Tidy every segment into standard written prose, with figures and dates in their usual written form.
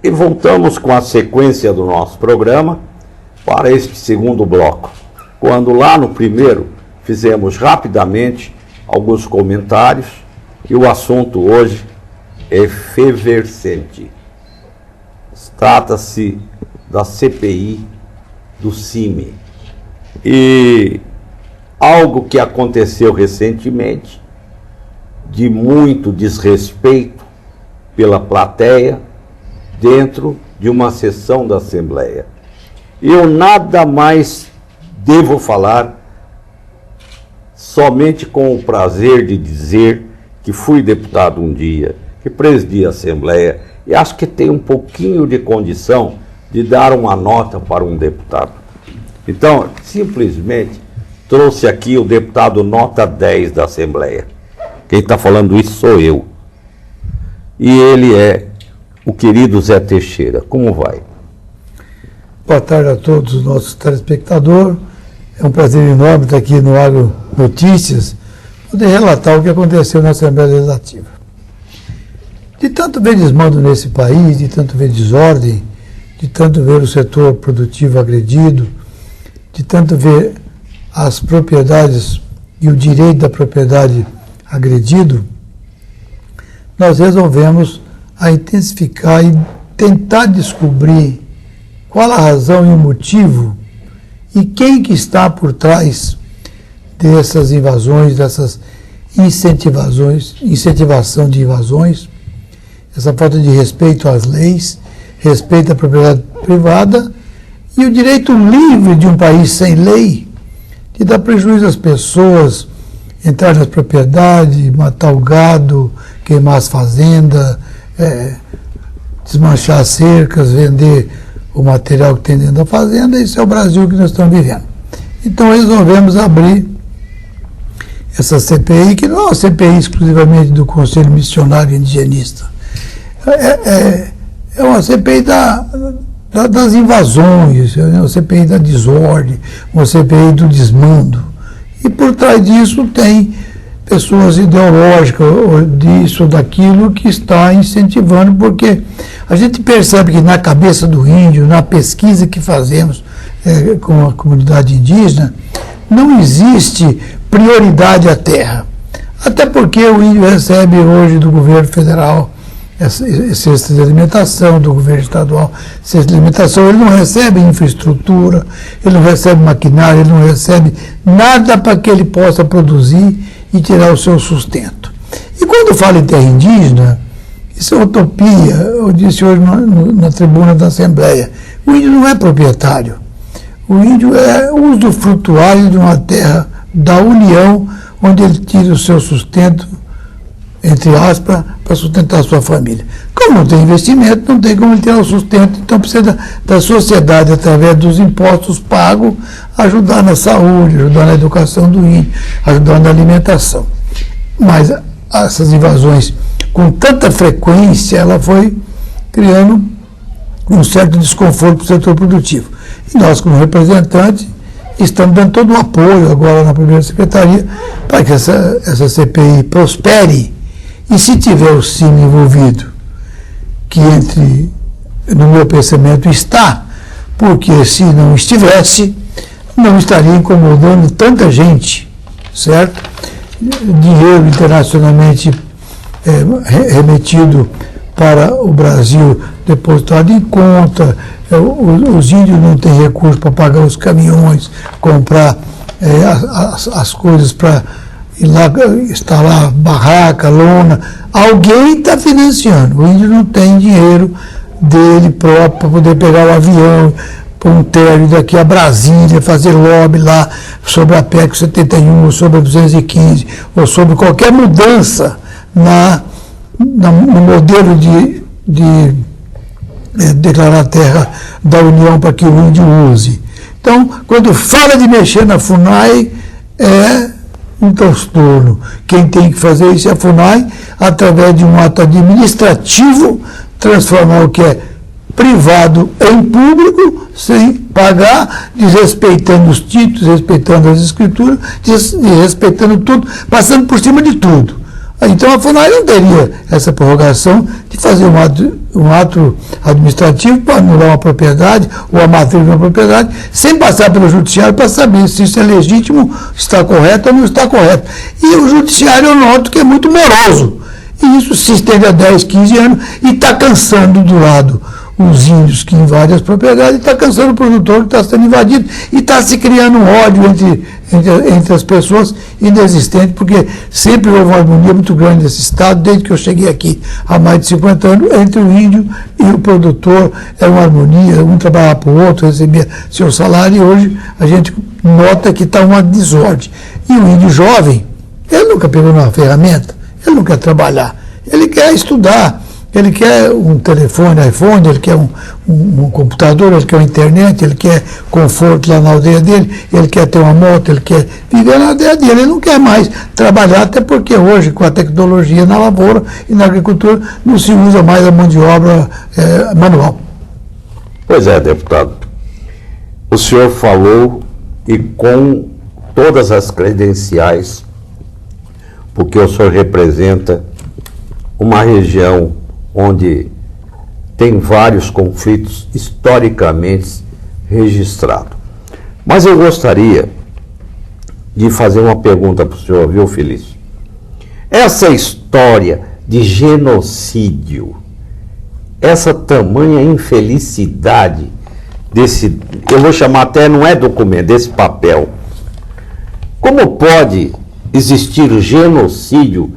E voltamos com a sequência do nosso programa para este segundo bloco, quando lá no primeiro fizemos rapidamente alguns comentários e o assunto hoje é efervescente. Trata-se da CPI do CIMI. E algo que aconteceu recentemente, de muito desrespeito pela plateia, dentro de uma sessão da Assembleia. Eu nada mais devo falar, somente com o prazer de dizer que fui deputado um dia, que presidi a Assembleia, e acho que tem um pouquinho de condição de dar uma nota para um deputado. Então, simplesmente, trouxe aqui o deputado nota 10 da Assembleia. Quem está falando isso sou eu. E ele é o querido Zé Teixeira. Como vai? Boa tarde a todos os nossos telespectadores. É um prazer enorme estar aqui no Agro Notícias, poder relatar o que aconteceu na Assembleia Legislativa. De tanto ver desmando nesse país, de tanto ver desordem, de tanto ver o setor produtivo agredido, de tanto ver as propriedades e o direito da propriedade agredido, nós resolvemos a intensificar e tentar descobrir qual a razão e o motivo e quem que está por trás dessas invasões, dessas incentivação de invasões, essa falta de respeito às leis, respeito à propriedade privada e o direito livre de um país sem lei de dar prejuízo às pessoas, entrar nas propriedades, matar o gado, queimar as fazendas, desmanchar as cercas, vender o material que tem dentro da fazenda. Isso é o Brasil que nós estamos vivendo. Então resolvemos abrir essa CPI, que não é uma CPI exclusivamente do Conselho Missionário Indigenista. É uma CPI das invasões, é uma CPI da desordem, uma CPI do desmando. E por trás disso tem pessoas ideológicas, disso ou daquilo, que está incentivando, porque a gente percebe que na cabeça do índio, na pesquisa que fazemos com a comunidade indígena, não existe prioridade à terra. Até porque o índio recebe hoje do governo federal cesta de alimentação, do governo estadual cesta de alimentação, ele não recebe infraestrutura, ele não recebe maquinário, ele não recebe nada para que ele possa produzir e tirar o seu sustento. E quando falo em terra indígena, isso é utopia. Eu disse hoje na tribuna da Assembleia, o índio não é proprietário, o índio é usufrutuário de uma terra da União, onde ele tira o seu sustento, entre aspas, para sustentar a sua família. Como não tem investimento, não tem como ele tirar o sustento, então precisa da sociedade, através dos impostos pagos, ajudar na saúde, ajudar na educação do índio, ajudar na alimentação. Mas essas invasões, com tanta frequência, ela foi criando um certo desconforto para o setor produtivo. E nós, como representantes, estamos dando todo o apoio agora na primeira secretaria para que essa CPI prospere. E se tiver o CIMI envolvido, que no meu pensamento está, porque se não estivesse, não estaria incomodando tanta gente, certo? Dinheiro internacionalmente remetido para o Brasil, depositado em conta, os índios não têm recurso para pagar os caminhões, comprar as coisas para ir lá, instalar barraca, lona. Alguém está financiando. O índio não tem dinheiro dele próprio para poder pegar o avião, pôr um término daqui a Brasília, fazer lobby lá sobre a PEC 71, ou sobre a 215, ou sobre qualquer mudança no modelo de declarar a terra da União para que o índio use. Então, quando fala de mexer na FUNAI, é um transtorno. Quem tem que fazer isso é a FUNAI, através de um ato administrativo, transformar o que é privado em público, sem pagar, desrespeitando os títulos, respeitando as escrituras, desrespeitando tudo, passando por cima de tudo. Então a FUNAI não teria essa prorrogação de fazer um ato administrativo para anular uma propriedade ou a matrícula de uma propriedade, sem passar pelo judiciário para saber se isso é legítimo, está correto ou não está correto. E o judiciário, eu noto que é muito moroso. E isso se estende a 10, 15 anos e está cansando do lado os índios que invadem as propriedades, está cansando o produtor que está sendo invadido e está se criando um ódio entre as pessoas inexistente, porque sempre houve uma harmonia muito grande nesse estado, desde que eu cheguei aqui há mais de 50 anos, entre o índio e o produtor, era uma harmonia, um trabalhava para o outro, recebia seu salário, e hoje a gente nota que está uma desordem. E o índio jovem, ele nunca pegou uma ferramenta, ele não quer trabalhar, ele quer estudar, ele quer um telefone, iPhone, ele quer um computador, ele quer uma internet, ele quer conforto lá na aldeia dele, ele quer ter uma moto, ele quer viver na aldeia dele, ele não quer mais trabalhar, até porque hoje, com a tecnologia na lavoura e na agricultura, não se usa mais a mão de obra manual. Pois é, deputado. O senhor falou, e com todas as credenciais, porque o senhor representa uma região onde tem vários conflitos historicamente registrados. Mas eu gostaria de fazer uma pergunta para o senhor, viu, Felício? Essa história de genocídio, essa tamanha infelicidade desse, eu vou chamar até, não é documento, desse papel, como pode existir genocídio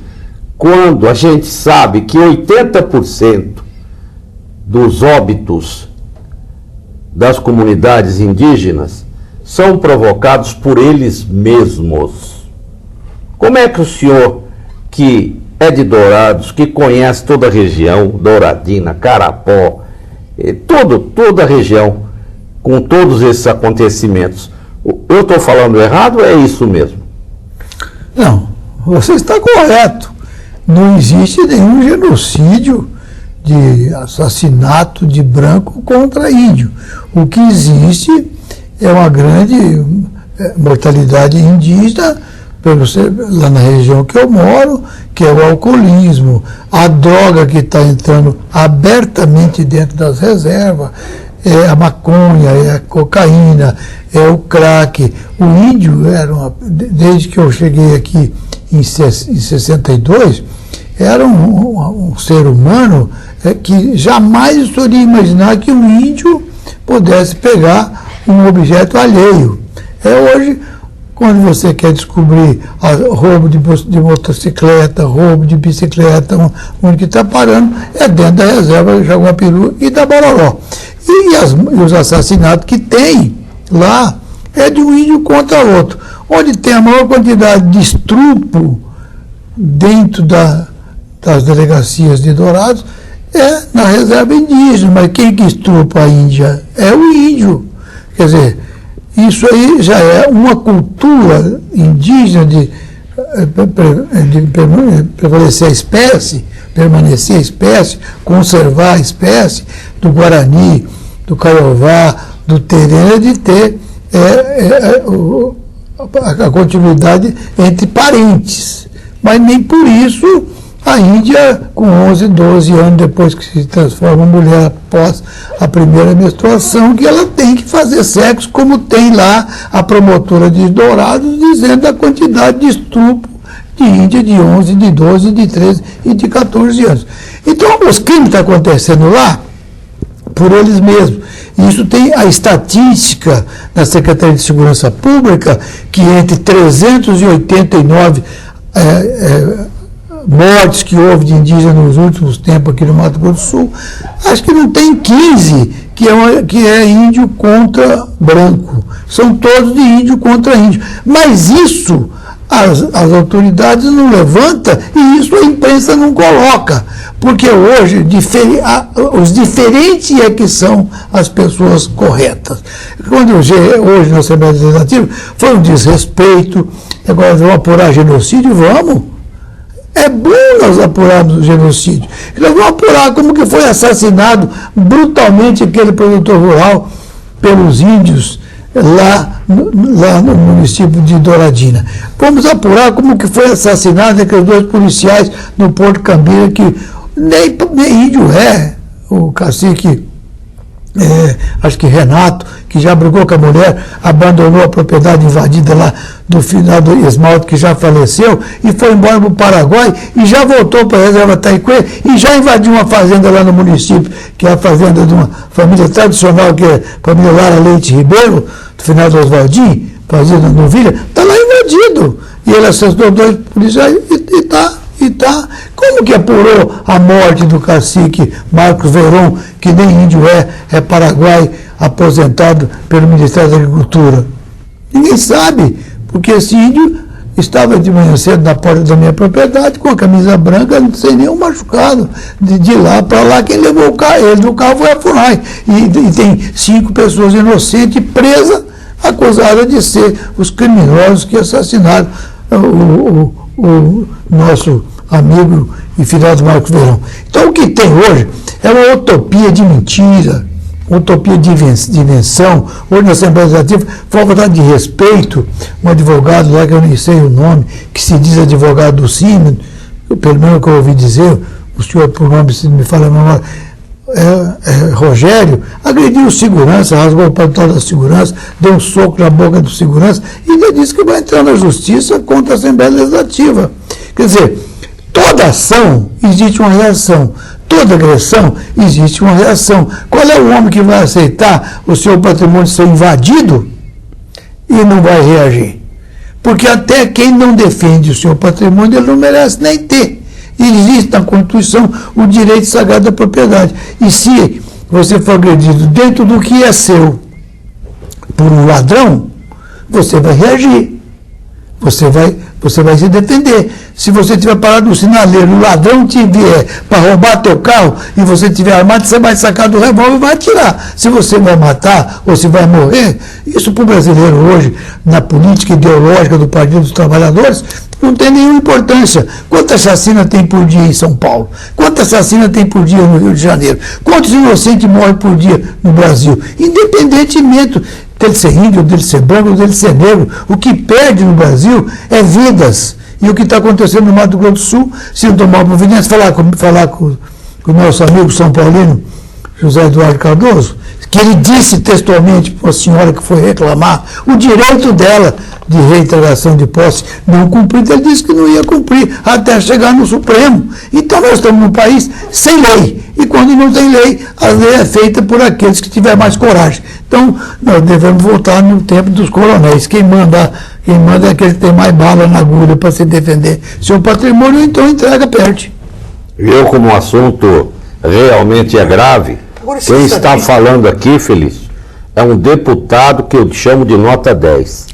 quando a gente sabe que 80% dos óbitos das comunidades indígenas são provocados por eles mesmos? Como é que o senhor, que é de Dourados, que conhece toda a região, Douradina, Carapó, toda a região, com todos esses acontecimentos, eu estou falando errado ou é isso mesmo? Não, você está correto. Não existe nenhum genocídio de assassinato de branco contra índio. O que existe é uma grande mortalidade indígena, lá na região que eu moro, que é o alcoolismo, a droga que está entrando abertamente dentro das reservas, é a maconha, é a cocaína, é o crack. O índio desde que eu cheguei aqui em 62, era um ser humano que jamais poderia imaginar que um índio pudesse pegar um objeto alheio. Hoje, quando você quer descobrir roubo de motocicleta, roubo de bicicleta, onde que está parando, é dentro da reserva de Jaguapiru e da Bororó. E os assassinatos que tem lá é de um índio contra outro. Onde tem a maior quantidade de estupro dentro das delegacias de Dourados é na reserva indígena. Mas quem que estupra a Índia? É o índio. Quer dizer, isso aí já é uma cultura indígena de permanecer a espécie, conservar a espécie, do Guarani, do Caiová, do Terena, de ter a continuidade entre parentes. Mas nem por isso a Índia, com 11, 12 anos depois que se transforma mulher após a primeira menstruação, que ela tem que fazer sexo, como tem lá a promotora de Dourados, dizendo a quantidade de estupro de Índia de 11, de 12, de 13 e de 14 anos. Então, os crimes estão acontecendo lá por eles mesmos. Isso tem a estatística da Secretaria de Segurança Pública, que entre 389 mortes que houve de indígenas nos últimos tempos aqui no Mato Grosso do Sul, acho que não tem 15 que é índio contra branco. São todos de índio contra índio. Mas isso as autoridades não levantam e isso a imprensa não coloca. Porque hoje os diferentes é que são as pessoas corretas. Quando hoje na Assembleia Legislativa foi um desrespeito, agora vamos apurar genocídio, vamos. É bom nós apurarmos o genocídio. Nós vamos apurar como que foi assassinado brutalmente aquele produtor rural pelos índios lá no município de Douradina. Vamos apurar como que foi assassinado aqueles 2 policiais no Porto Cambira, que nem índio é, o cacique, acho que Renato, que já brigou com a mulher, abandonou a propriedade invadida lá do final do Esmalto, que já faleceu, e foi embora para o Paraguai, e já voltou para a reserva Taiquê, e já invadiu uma fazenda lá no município, que é a fazenda de uma família tradicional, que é a família Lara Leite Ribeiro, do final do Oswaldinho, fazenda Novilha, está lá invadido. E ele assassinou 2 policiais e está. Como que apurou a morte do cacique Marcos Veron, que nem índio é paraguai, aposentado pelo Ministério da Agricultura? Ninguém sabe, porque esse índio estava de manhã cedo na porta da minha propriedade, com a camisa branca, sem nenhum machucado. De lá para lá, quem levou o carro, ele do carro foi a FUNAI. E tem 5 pessoas inocentes presas, acusadas de ser os criminosos que assassinaram o nosso amigo e filhado Marcos Veron. Então, o que tem hoje é uma utopia de mentira, utopia de invenção. Hoje na Assembleia Legislativa, falta de respeito, um advogado lá, que eu nem sei o nome, que se diz advogado do CIMI, pelo menos que eu ouvi dizer, o senhor, por nome, se me fala a memória, Rogério, agrediu o segurança, rasgou o paletó da segurança, deu um soco na boca do segurança e ainda disse que vai entrar na justiça contra a Assembleia Legislativa. Quer dizer, toda ação existe uma reação, toda agressão existe uma reação. Qual é o homem que vai aceitar o seu patrimônio ser invadido e não vai reagir? Porque até quem não defende o seu patrimônio, ele não merece nem ter. Existe na Constituição o direito sagrado da propriedade. E se você for agredido dentro do que é seu por um ladrão, você vai reagir. Você vai se defender. Se você estiver parado no sinaleiro, o ladrão te vier para roubar teu carro e você estiver armado, você vai sacar do revólver e vai atirar. Se você vai matar ou se vai morrer, isso para o brasileiro hoje, na política ideológica do Partido dos Trabalhadores, não tem nenhuma importância. Quanta chacina tem por dia em São Paulo? Quanta chacina tem por dia no Rio de Janeiro? Quantos inocentes morrem por dia no Brasil? Independentemente dele ser índio, dele ser branco, dele ser negro, o que perde no Brasil é vidas. E o que está acontecendo no Mato Grosso do Sul, se não tomar providência, falar com o nosso amigo São Paulino, José Eduardo Cardoso, que ele disse textualmente para a senhora que foi reclamar o direito dela de reintegração de posse não cumprido, ele disse que não ia cumprir até chegar no Supremo. Então nós estamos num país sem lei, e quando não tem lei, a lei é feita por aqueles que tiverem mais coragem. Então nós devemos voltar no tempo dos coronéis. Quem manda é aquele que tem mais bala na agulha para se defender seu patrimônio, então entrega, perde. Eu, como o assunto realmente é grave, quem está falando aqui, Felício, é um deputado que eu chamo de nota 10.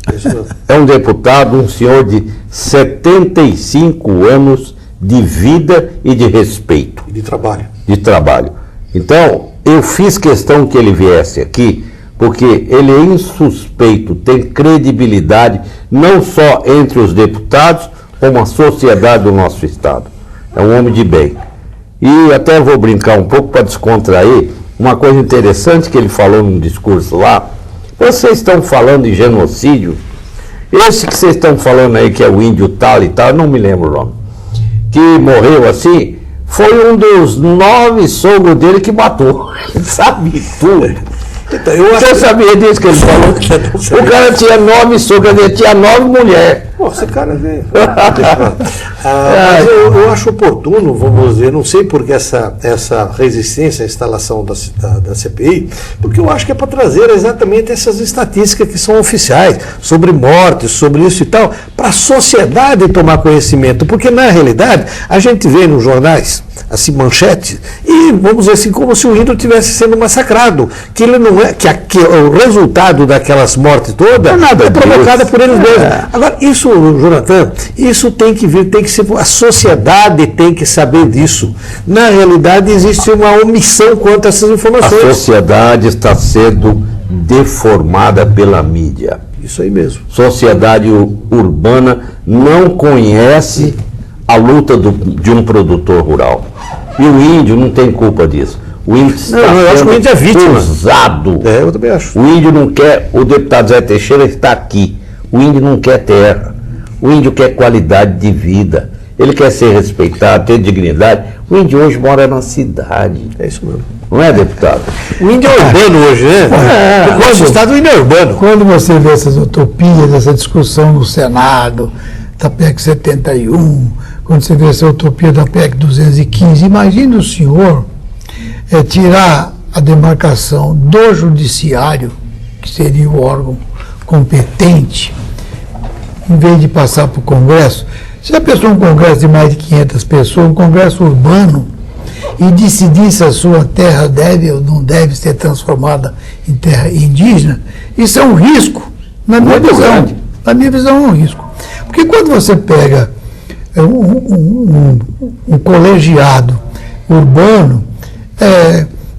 É um deputado, um senhor de 75 anos de vida e de respeito. E de trabalho. De trabalho. Então, eu fiz questão que ele viesse aqui, porque ele é insuspeito, tem credibilidade, não só entre os deputados, como a sociedade do nosso Estado. É um homem de bem. E até vou brincar um pouco para descontrair, uma coisa interessante que ele falou num discurso lá. Vocês estão falando em genocídio, esse que vocês estão falando aí, que é o índio tal e tal, não me lembro o nome, que morreu assim, foi um dos 9 sogros dele que matou. Ele sabe tudo. Então, você sabia disso que ele falou? O cara tinha 9 sogros, ele tinha 9 mulheres. Pô, esse cara vê. Mas eu acho oportuno, vamos dizer, não sei por que essa resistência à instalação da CPI, porque eu acho que é para trazer exatamente essas estatísticas que são oficiais, sobre mortes, sobre isso e tal, para a sociedade tomar conhecimento, porque na realidade a gente vê nos jornais, assim, manchete, e vamos dizer assim, como se o índio estivesse sendo massacrado, que ele não é, que o resultado daquelas mortes todas é provocada por eles mesmos. Agora, isso, Jonathan, isso tem que vir, tem que ser, a sociedade tem que saber disso. Na realidade, existe uma omissão quanto a essas informações. A sociedade está sendo deformada pela mídia. Isso aí mesmo. Sociedade urbana não conhece a luta de um produtor rural. E o índio não tem culpa disso. O índio está eu acho que o índio é vítima. usado. Eu também acho. O índio não quer, o deputado Zé Teixeira está aqui. O índio não quer terra. O índio quer qualidade de vida. Ele quer ser respeitado, ter dignidade. O índio hoje mora na cidade. É isso mesmo. Não é, deputado? O índio é urbano hoje, né? O nosso estado o índio é urbano. Quando você vê essas utopias, essa discussão no Senado, da PEC 71, quando você vê essa utopia da PEC 215, imagine o senhor tirar a demarcação do judiciário, que seria o órgão competente, em vez de passar para o Congresso. Se a pessoa, um Congresso de mais de 500 pessoas, um Congresso urbano, e decidir se a sua terra deve ou não deve ser transformada em terra indígena, isso é um risco, na minha visão. Na minha visão é um risco. Porque quando você pega um colegiado urbano,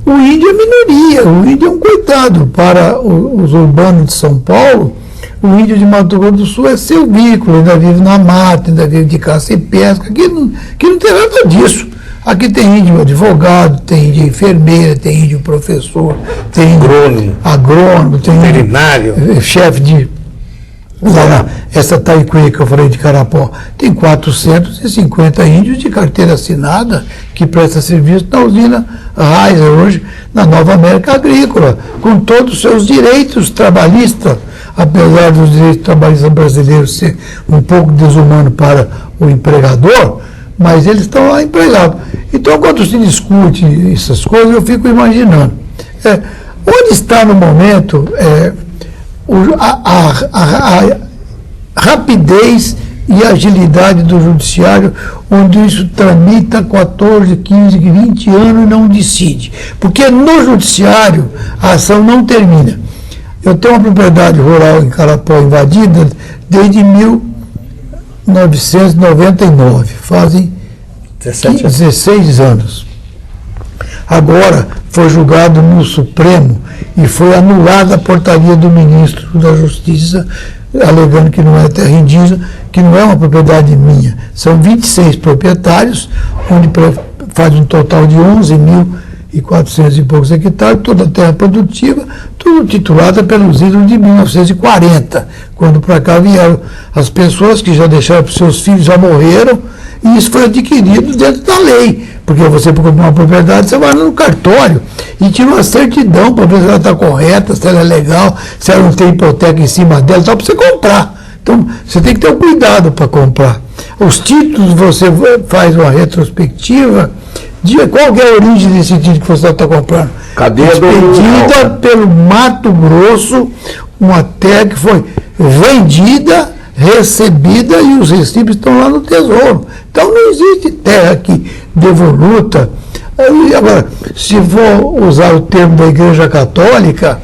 o índio é minoria, o índio é um coitado. Para os urbanos de São Paulo, o índio de Mato Grosso do Sul é silvícola, ainda vive na mata, ainda vive de caça e pesca, que não tem nada disso. Aqui tem índio advogado, tem índio enfermeira, tem índio professor, tem agrônomo, tem veterinário, chefe de... essa Taiquê que eu falei de Carapó, tem 450 índios de carteira assinada que presta serviço na usina Reiser hoje, na Nova América Agrícola, com todos os seus direitos trabalhistas, apesar dos direitos trabalhistas brasileiros ser um pouco desumano para o empregador, mas eles estão lá empregados. Então, quando se discute essas coisas, eu fico imaginando, onde está no momento a rapidez e agilidade do judiciário, onde isso tramita 14, 15, 20 anos e não decide. Porque no judiciário a ação não termina. Eu tenho uma propriedade rural em Carapó invadida desde 1999, fazem 16 anos. Agora foi julgado no Supremo e foi anulada a portaria do ministro da Justiça, alegando que não é terra indígena, que não é uma propriedade minha. São 26 proprietários, onde faz um total de 11.400 e poucos hectares, toda a terra produtiva, tudo titulada pelos ídolos de 1940, quando para cá vieram as pessoas que já deixaram para os seus filhos, já morreram, e isso foi adquirido dentro da lei, porque você, para comprar uma propriedade, você vai no cartório e tira uma certidão para ver se ela está correta, se ela é legal, se ela não tem hipoteca em cima dela, tal, para você comprar. Então, você tem que ter um cuidado para comprar. Os títulos, você faz uma retrospectiva de qual é a origem desse título que você está comprando. Expedida pelo Mato Grosso, uma terra que foi vendida, recebida, e os recibos estão lá no Tesouro. Então não existe terra aqui devoluta. Agora, se for usar o termo da Igreja Católica,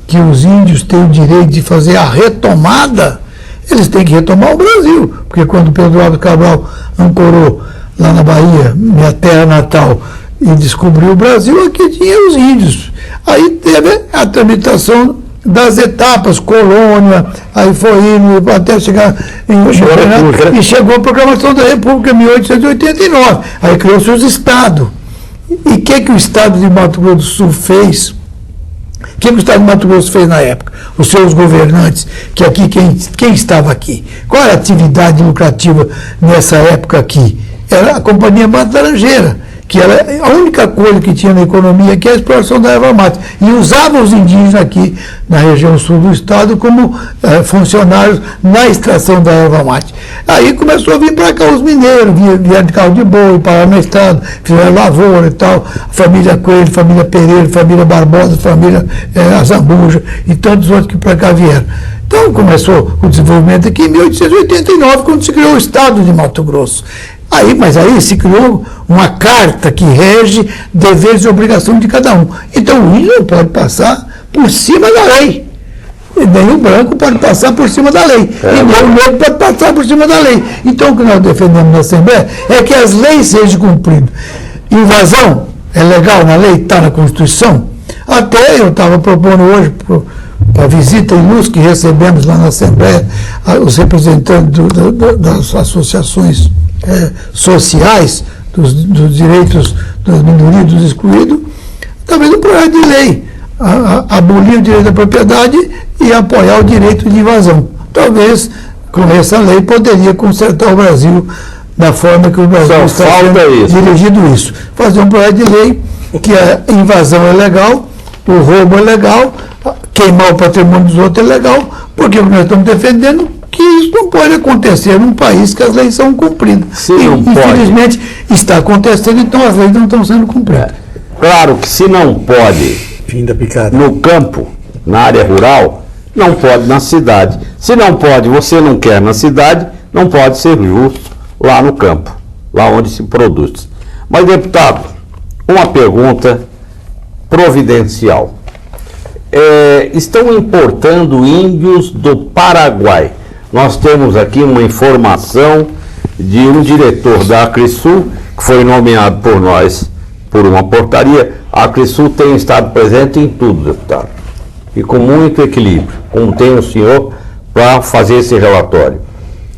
que os índios têm o direito de fazer a retomada, eles têm que retomar o Brasil, porque quando Pedro Álvares Cabral ancorou lá na Bahia, minha terra natal, e descobriu o Brasil, aqui tinha os índios. Aí teve a tramitação das etapas, colônia, aí foi indo até chegar e chegou a Proclamação da República em 1889. Aí criou-se os estados. E o que o estado de Mato Grosso do Sul fez? O que o estado de Mato Grosso fez na época? Os seus governantes, que aqui, quem estava aqui? Qual era a atividade lucrativa nessa época aqui? Era a Companhia Mata-Laranjeira, que era a única coisa que tinha na economia, que é a exploração da erva mate. E usava os indígenas aqui na região sul do estado como funcionários na extração da erva mate. Aí começou a vir para cá os mineiros, vieram de carro de boi, pararam na estrada, fizeram lavoura e tal, família Coelho, família Pereira, família Barbosa, família Azambuja e tantos outros que para cá vieram. Então começou o desenvolvimento aqui em 1889, quando se criou o estado de Mato Grosso. Mas aí se criou uma carta que rege deveres e obrigações de cada um. Então o índio não pode passar por cima da lei. E nem o branco pode passar por cima da lei. E nem o negro pode passar por cima da lei. Então o que nós defendemos na Assembleia é que as leis sejam cumpridas. Invasão é legal na lei, está na Constituição. Até eu estava propondo hoje para a visita ilustre que recebemos lá na Assembleia, os representantes das associações sociais, dos direitos das minorias, dos excluídos, talvez um projeto de lei, abolir o direito da propriedade e apoiar o direito de invasão. Talvez com essa lei poderia consertar o Brasil da forma que o Brasil está sendo dirigido isso. Fazer um projeto de lei que a invasão é legal, o roubo é legal, queimar o patrimônio dos outros é legal, porque nós estamos defendendo que isso não pode acontecer num país que as leis são cumpridas. Se não infelizmente pode. Está acontecendo, então as leis não estão sendo cumpridas. Claro que se não pode Fim da picada. no campo, na área rural, não pode na cidade. Se não pode, você não quer na cidade, não pode ser justo lá no campo, lá onde se produz. Mas, deputado, uma pergunta providencial. Estão importando índios do Paraguai. Nós temos aqui uma informação de um diretor da Acrisul, que foi nomeado por nós por uma portaria. A Acrisul tem estado presente em tudo, deputado, e com muito equilíbrio, como tem o senhor para fazer esse relatório.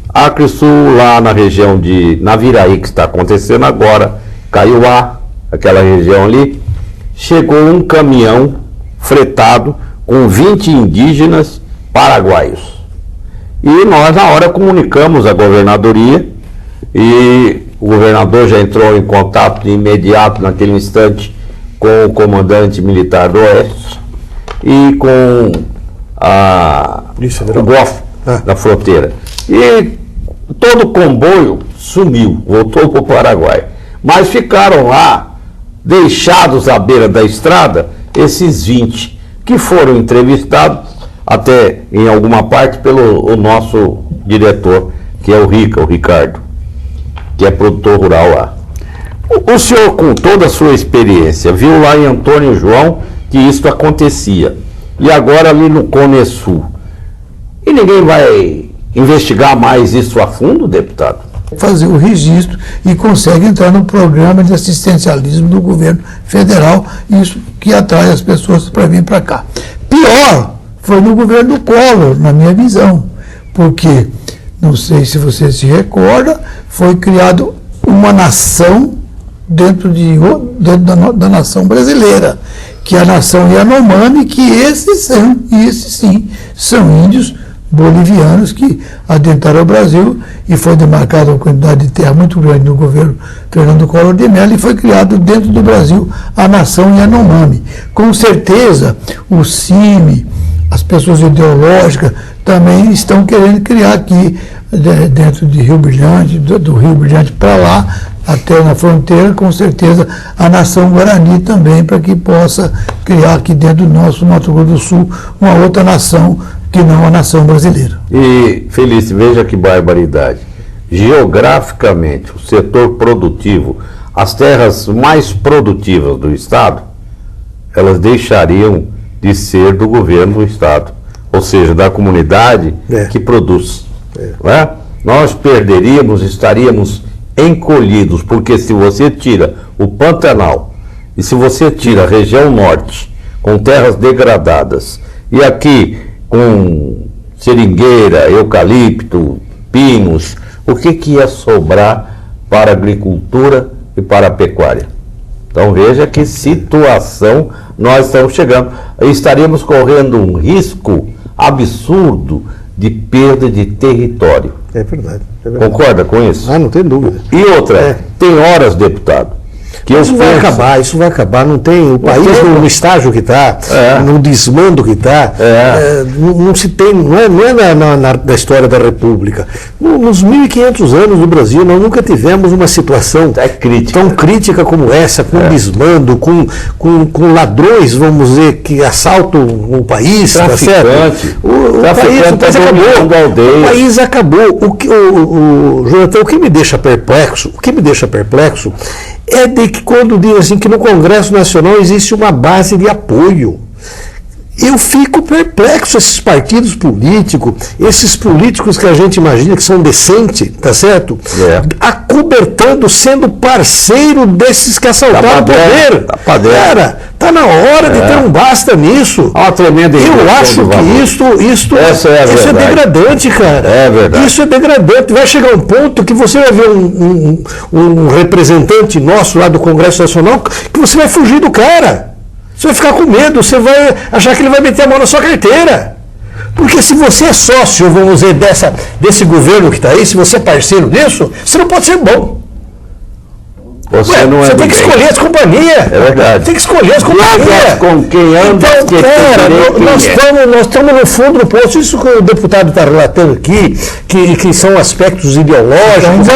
A Acrisul, lá na região de Naviraí, que está acontecendo agora, Caiuá, aquela região ali, chegou um caminhão fretado com 20 indígenas paraguaios. E nós, na hora, comunicamos à governadoria, e o governador já entrou em contato de imediato, naquele instante, com o comandante militar do Oeste e com o GOF da fronteira. E todo o comboio sumiu, voltou para o Paraguai. Mas ficaram lá, deixados à beira da estrada, esses 20, que foram entrevistados até em alguma parte pelo nosso diretor, que é o Ricardo, que é produtor rural lá. O senhor, com toda a sua experiência, viu lá em Antônio João que isso acontecia. E agora ali no Cone Sul. E ninguém vai investigar mais isso a fundo, deputado? Fazer o registro e consegue entrar no programa de assistencialismo do governo federal, isso que atrai as pessoas para vir para cá. Pior foi no governo do Collor, na minha visão, porque, não sei se você se recorda, foi criado uma nação dentro da nação brasileira, que é a nação Yanomami, que esses sim, são índios bolivianos que adentraram o Brasil, e foi demarcada uma quantidade de terra muito grande no governo Fernando Collor de Mello, e foi criado dentro do Brasil a nação Yanomami. Com certeza, o CIMI, as pessoas ideológicas, também estão querendo criar aqui, dentro de Rio Brilhante, do Rio Brilhante para lá, até na fronteira, com certeza, a nação Guarani também, para que possa criar aqui dentro do nosso Mato Grosso do Sul uma outra nação que não a nação brasileira. E, Felício, veja que barbaridade. Geograficamente, o setor produtivo, as terras mais produtivas do Estado, elas deixariam de ser do governo do Estado, ou seja, da comunidade que produz. Não é? Nós perderíamos, estaríamos encolhidos, porque se você tira o Pantanal e se você tira a região norte, com terras degradadas, e aqui com seringueira, eucalipto, pinos, o que ia sobrar para a agricultura e para a pecuária? Então veja que situação nós estamos chegando. Estaríamos correndo um risco absurdo de perda de território. É verdade. Concorda com isso? Não tem dúvida. E outra, tem horas, deputado, que isso vai acabar, não tem, o país no estágio que está, no desmando que está, não se tem, não é na história da República. Nos 1.500 anos do Brasil, nós nunca tivemos uma situação tão crítica como essa, com desmando, com ladrões, vamos dizer, que assaltam o país, tá certo? O país acabou. O país acabou. Jonathan, o que me deixa perplexo é de que quando diz assim que no Congresso Nacional existe uma base de apoio. Eu fico perplexo, esses partidos políticos, esses políticos que a gente imagina que são decentes, tá certo? Acobertando, sendo parceiro desses que assaltaram o poder. Cara, tá na hora de ter um basta nisso. Eu acho que isso é degradante, cara. É verdade. Isso é degradante. Vai chegar um ponto que você vai ver um representante nosso lá do Congresso Nacional que você vai fugir do cara. Você vai ficar com medo, você vai achar que ele vai meter a mão na sua carteira. Porque se você é sócio, vamos dizer, desse governo que está aí, se você é parceiro disso, você não pode ser bom. Você tem que escolher as companhias. É verdade. Tem que escolher as companhias. Com quem anda, então, cara, nós estamos no fundo do poço. Isso que o deputado está relatando aqui, que são aspectos ideológicos,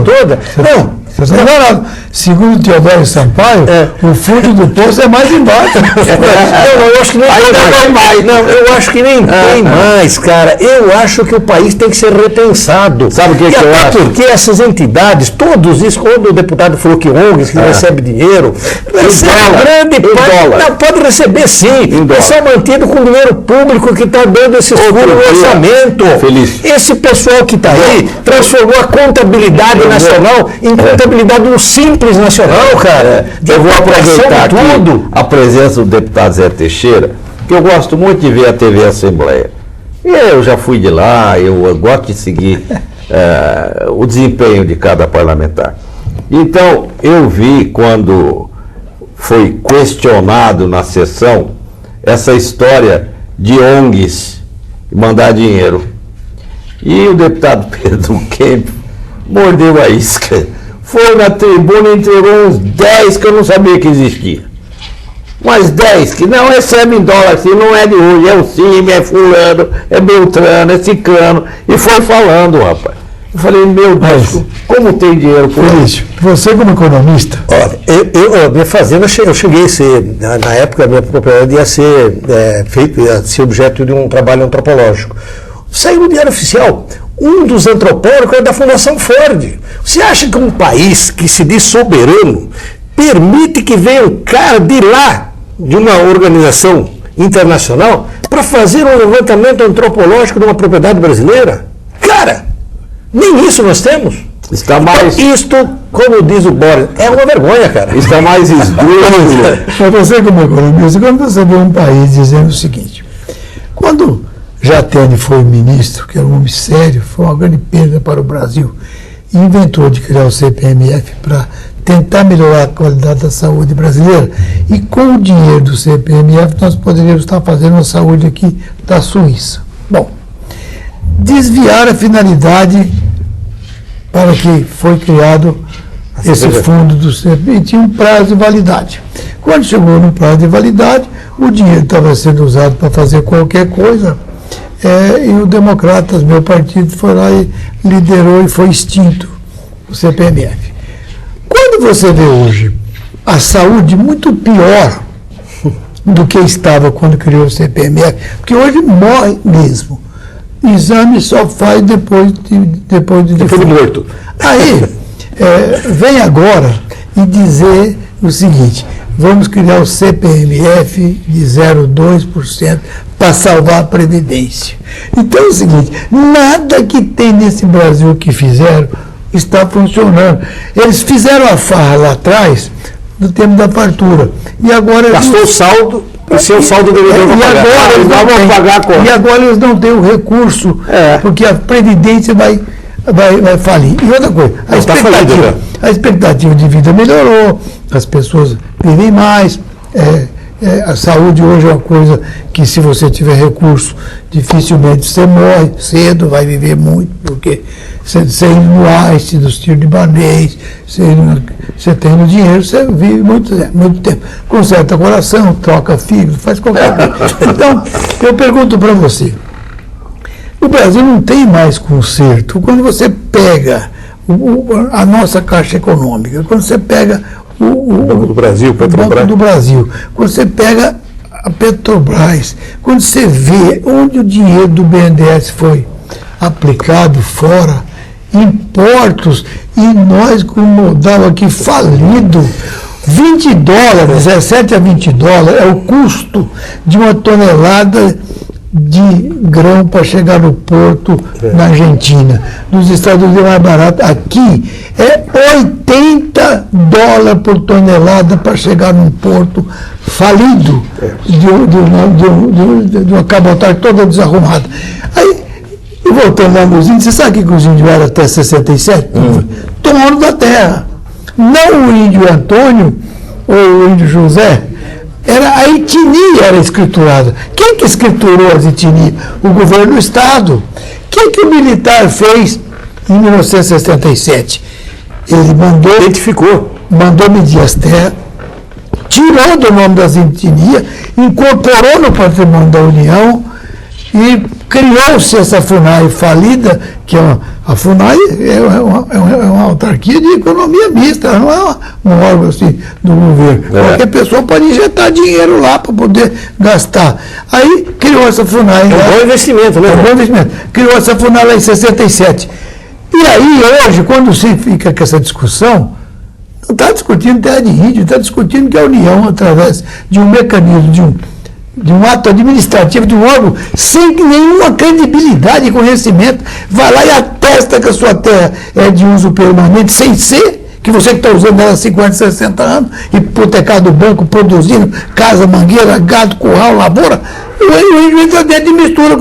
toda. Não. Segundo o Teodoro Sampaio, o fundo do poço é mais embaixo. Eu acho que nem tem mais. Não, eu acho que nem tem mais, cara. Eu acho que o país tem que ser repensado. Sabe o que eu acho? Porque essas entidades, todos isso, quando o deputado falou que ONGs que recebe dinheiro, recebe grande parte. Não, pode receber sim. É só mantido com dinheiro público que está dando esse furo no orçamento. Esse pessoal que está aí transformou a contabilidade nacional em contabilidade no Simples Nacional, cara. Eu vou aproveitar aqui a presença do deputado Zé Teixeira, que eu gosto muito de ver a TV Assembleia. E eu já fui de lá, eu gosto de seguir o desempenho de cada parlamentar. Então, eu vi quando foi questionado na sessão essa história de ONGs mandar dinheiro. E o deputado Pedro Kemp mordeu a isca. Foi na tribuna e entregou uns 10 que eu não sabia que existia. Mas 10 que não recebem dólar, assim, não é de hoje, é o CIM, é fulano, é Beltrano, é Ciclano. E foi falando, rapaz. Eu falei, meu Deus, como tem dinheiro por isso? Você como economista... Olha, minha fazenda, eu cheguei a ser, na época, a minha propriedade ia ser ia ser objeto de um trabalho antropológico. Saiu no Diário Oficial. Um dos antropólogos é da Fundação Ford. Você acha que um país que se diz soberano permite que venha um cara de lá, de uma organização internacional, para fazer um levantamento antropológico de uma propriedade brasileira? Cara, nem isso nós temos. Está mais... Isto, como diz o Boris, é uma vergonha, cara. Está mais esdrúxulo. Mas você como economista, quando você vê um país dizendo o seguinte, quando Jatene foi ministro, que era um homem sério, foi uma grande perda para o Brasil, e inventou de criar o CPMF para tentar melhorar a qualidade da saúde brasileira, e com o dinheiro do CPMF nós poderíamos estar fazendo a saúde aqui da Suíça. Bom, desviar a finalidade para que foi criado esse fundo do CPMF, e tinha um prazo de validade. Quando chegou no prazo de validade, o dinheiro estava sendo usado para fazer qualquer coisa, e o Democratas, meu partido, foi lá e liderou e foi extinto o CPMF. Quando você vê hoje a saúde muito pior do que estava quando criou o CPMF, porque hoje morre mesmo. Exame só faz depois de morto. Aí, vem agora e dizer o seguinte, vamos criar o CPMF de 0,2% para salvar a Previdência. Então é o seguinte, nada que tem nesse Brasil que fizeram está funcionando. Eles fizeram a farra lá atrás, no tempo da fartura. E agora... Gastou o saldo, e seu saldo deveria pagar. E agora eles não têm o recurso, porque a Previdência vai falir. E outra coisa, a expectativa de vida melhorou, as pessoas vivem mais, a saúde hoje é uma coisa que, se você tiver recurso, dificilmente você morre cedo, vai viver muito, porque você indo no Einstein, dos tiros de Barnês, você tem o dinheiro, você vive muito tempo. Conserta coração, troca fígado, faz qualquer coisa. Então, eu pergunto para você, o Brasil não tem mais conserto. Quando você pega a nossa Caixa Econômica, quando você pega o Banco do Brasil, Banco do Brasil, quando você pega a Petrobras, quando você vê onde o dinheiro do BNDES foi aplicado fora, impostos, e nós com o modal aqui falido, $20, 17 a $20 é o custo de uma tonelada de grão para chegar no porto na Argentina. Nos Estados Unidos é mais barato. Aqui é $80 por tonelada para chegar num porto falido, de uma cabotagem toda desarrumada. Aí, voltando lá nos índios, você sabe que os índios eram até 67? Dono da terra. Não o índio Antônio ou o índio José, a etnia era escriturada. Quem que escriturou as etnias? O governo do Estado. O que o militar fez em 1967? Ele mandou medir as terras, tirou do nome das etnias, incorporou no patrimônio da União e criou-se essa FUNAI falida, que a FUNAI é uma autarquia de economia mista, não é um órgão assim do governo. Qualquer pessoa pode injetar dinheiro lá para poder gastar. Aí criou essa FUNAI. É um bom investimento, né? É um bom investimento. Criou essa FUNAI lá em 67. E aí, hoje, quando se fica com essa discussão, não está discutindo terra de índio, está discutindo que a União, através de um mecanismo, de um ato administrativo, de um órgão, sem nenhuma credibilidade e conhecimento, vai lá e atesta que a sua terra é de uso permanente, sem ser, que você que está usando ela há 50, 60 anos, hipotecado o banco, produzindo casa, mangueira, gado, curral, lavoura, o índio entra dentro de mistura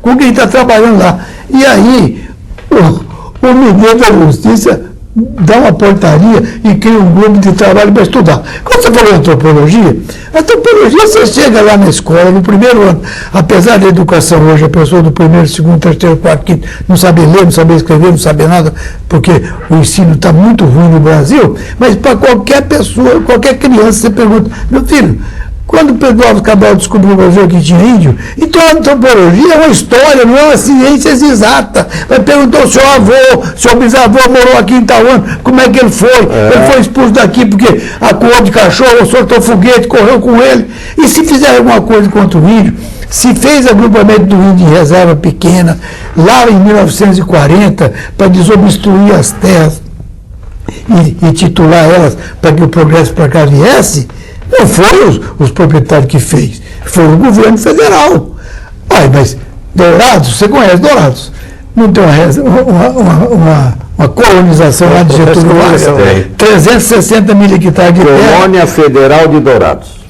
com quem está trabalhando lá. E aí, o ministro da Justiça dá uma portaria e cria um grupo de trabalho para estudar. Quando você falou de antropologia você chega lá na escola, no primeiro ano, apesar da educação hoje, a pessoa do primeiro, segundo, terceiro, quarto, quinto, não sabe ler, não sabe escrever, não sabe nada, porque o ensino está muito ruim no Brasil, mas para qualquer pessoa, qualquer criança, você pergunta, meu filho, quando Pedro Álvares Cabral descobriu o Brasil que tinha índio, então a antropologia é uma história, não é uma ciência exata. Vai perguntar o seu avô, seu bisavô morou aqui em tal ano, como é que ele foi? Ele foi expulso daqui porque acuou de cachorro, soltou foguete, correu com ele. E se fizer alguma coisa contra o índio, se fez agrupamento do índio em reserva pequena, lá em 1940, para desobstruir as terras e titular elas para que o progresso para cá viesse, não foram os proprietários que fez, foi o governo federal. Mas Dourados, você conhece Dourados? Não tem uma colonização lá de Getúlio Vargas? 360 mil hectares de terra. Colônia Federal de Dourados.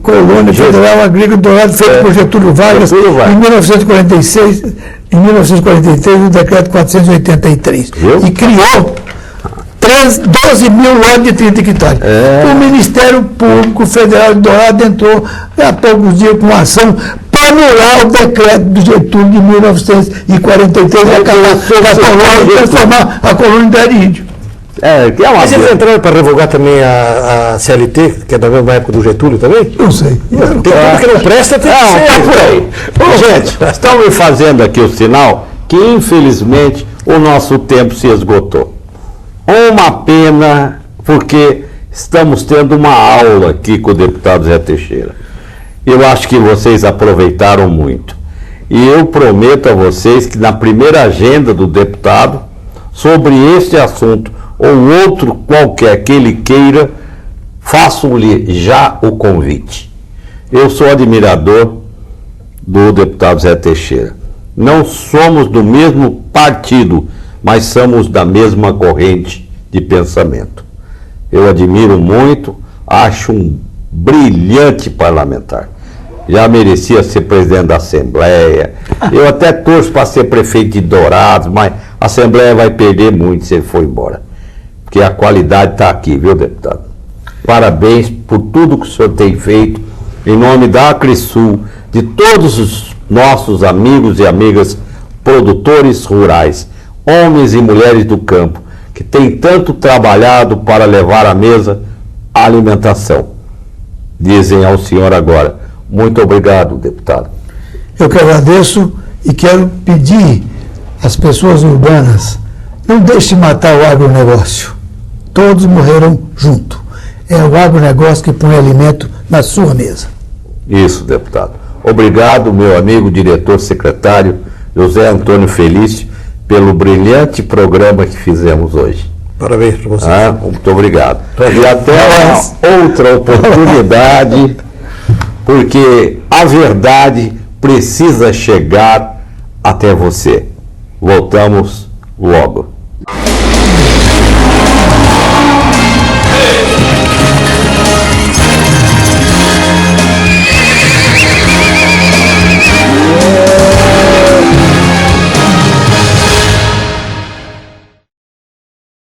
Colônia Federal Agrícola de Dourados, feita por Getúlio Vargas, em 1946, em 1943, no decreto 483. E criou 12 mil lotes de 30 hectares. O Ministério Público Federal de Dourados entrou há poucos dias com uma ação para anular o decreto do Getúlio de 1943 e acabar transformar a colônia em terra de índio. Mas eles entraram para revogar também a CLT, que é da mesma época do Getúlio também? Não sei. Tem tudo que não presta, tem que ser. Tá por aí. Gente, estão me fazendo aqui o sinal que, infelizmente, o nosso tempo se esgotou. Uma pena, porque estamos tendo uma aula aqui com o deputado Zé Teixeira. Eu acho que vocês aproveitaram muito. E eu prometo a vocês que na primeira agenda do deputado, sobre este assunto ou outro qualquer que ele queira, faço-lhe já o convite. Eu sou admirador do deputado Zé Teixeira. Não somos do mesmo partido, mas somos da mesma corrente de pensamento. Eu admiro muito, acho um brilhante parlamentar. Já merecia ser presidente da Assembleia. Eu até torço para ser prefeito de Dourados, mas a Assembleia vai perder muito se ele for embora. Porque a qualidade está aqui, viu, deputado? Parabéns por tudo que o senhor tem feito, em nome da Acrisul, de todos os nossos amigos e amigas produtores rurais, homens e mulheres do campo, que têm tanto trabalhado para levar à mesa a alimentação. Dizem ao senhor agora, muito obrigado, deputado. Eu que agradeço e quero pedir às pessoas urbanas, não deixe matar o agronegócio. Todos morrerão junto. É o agronegócio que põe alimento na sua mesa. Isso, deputado. Obrigado, meu amigo diretor secretário José Antônio Felício, pelo brilhante programa que fizemos hoje. Parabéns para você. Muito obrigado. E até uma outra oportunidade, porque a verdade precisa chegar até você. Voltamos logo.